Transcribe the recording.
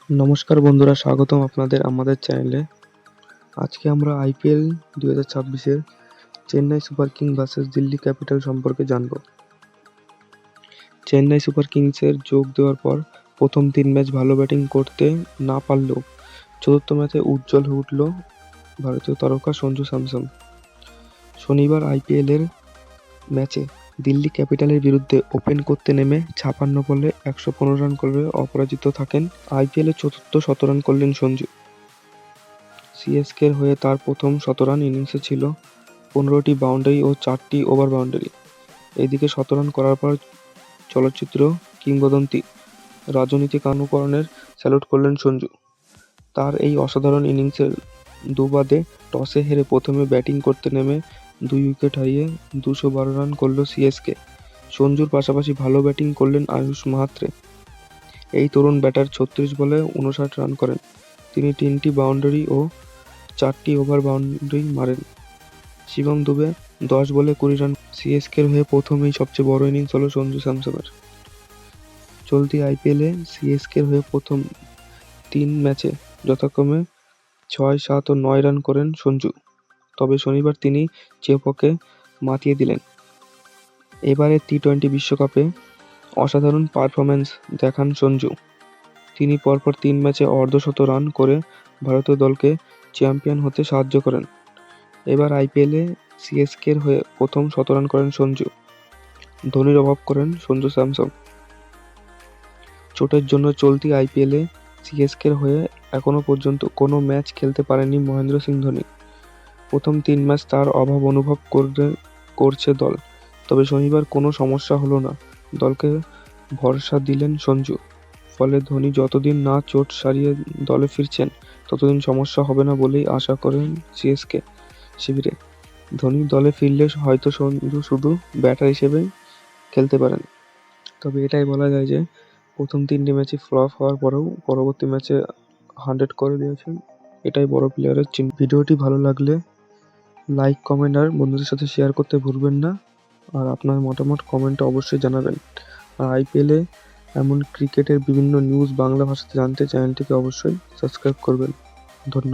নমস্কার বন্ধুরা, স্বাগতম আপনাদের আমাদের চ্যানেলে। আজকে আমরা আইপিএল 2026-এর Chennai super king versus Delhi capital সম্পর্কে জানব। চেন্নাই সুপার কিংসের যোগ দেওয়ার পর প্রথম 3 ম্যাচ ভালো ব্যাটিং করতে না পারলেও চতুর্থ ম্যাচে উজ্জ্বল হয়ে উঠল ভারতীয় তারকা সঞ্জু স্যামসন। শনিবার আইপিএলের ম্যাচে দিল্লি ক্যাপিটালের বিরুদ্ধে ওপেন করতে নেমে 56 বলে 115 রান করে অপরাজিত থাকেন। আইপিএলে চতুর্থ শতরান করলেন সঞ্জু। সিএসকের হয়ে তার প্রথম শতরান ইনিংসে ছিল 15টি বাউন্ডারি ও 4টি ওভার বাউন্ডারি। এদিকে শতরান করার পর চলচ্চিত্র কিংবদন্তি রাজনীতিক অনুকরণের স্যালুট করলেন সঞ্জু। তার এই অসাধারণ ইনিংসের দুবাদে টসে হেরে প্রথমে ব্যাটিং করতে নেমে 2 উইকেট হারিয়ে 212 রান করল সিএসকে। সঞ্জুর পাশাপাশি ভালো ব্যাটিং করলেন আয়ুষ মাহাত্রে। এই তরুণ ব্যাটার 36 বলে 59 রান করেন। তিনি 3টি বাউন্ডারি ও 4টি ওভার বাউন্ডারি মারেন। শিবম দুবে 10 বলে 20 রান। সিএসকের হয়ে প্রথমেই সবচেয়ে বড় ইনিংস হলো সঞ্জু স্যামসনের। চলতি আইপিএলে সিএসকের হয়ে প্রথম 3 ম্যাচে যথাক্রমে 6, 7 ও 9 রান করেন সঞ্জু। তবে শনিবার তিনি চেপকে মাতিয়ে দিলেন। এবারের টি-20 বিশ্বকাপে অসাধারণ পারফরম্যান্স দেখান সঞ্জু। তিনি পরপর 3 ম্যাচে অর্ধশত রান করে ভারতীয় দলকে চ্যাম্পিয়ন হতে সাহায্য করেন। এবার আইপিএলে সিএসকের হয়ে প্রথম শতরান করেন সঞ্জু। ধোনির অভাব করেন সঞ্জু স্যামসন। চোটের জন্য চলতি আইপিএলে সিএসকের হয়ে এখনো পর্যন্ত কোনো ম্যাচ খেলতে পারেননি মহেন্দ্র সিং ধোনি। প্রথম 3 ম্যাচ তার অভাব অনুভব করছে দল। তবে শনিবার কোনো সমস্যা হলো না। দলকে ভরসা দিলেন সঞ্জু। ফলে ধোনি যতদিন না চোট সারিয়ে দলে ফিরছেন ততদিন সমস্যা হবে না বলেই আশা করেন সিএসকে শিবিরে। ধোনি দলে ফিরলে হয়তো সঞ্জু শুধু ব্যাটার হিসেবেই খেলতে পারেন। তবে এটাই বলা যায় যে প্রথম 3টি ম্যাচে ফ্লপ হওয়ার পরেও পরবর্তী ম্যাচে 100 করে দিয়েছেন। এটাই বড় প্লেয়ারের চিহ্ন। ভিডিওটি ভালো লাগলে লাইক, কমেন্ট আর বন্ধুদের সাথে শেয়ার করতে ভুলবেন না। আর আপনার মতামত কমেন্টে অবশ্যই জানাবেন। আর আইপিএলে এমন ক্রিকেটের বিভিন্ন নিউজ বাংলা ভাষাতে জানতে চ্যানেলটিকে অবশ্যই সাবস্ক্রাইব করবেন। ধন্যবাদ।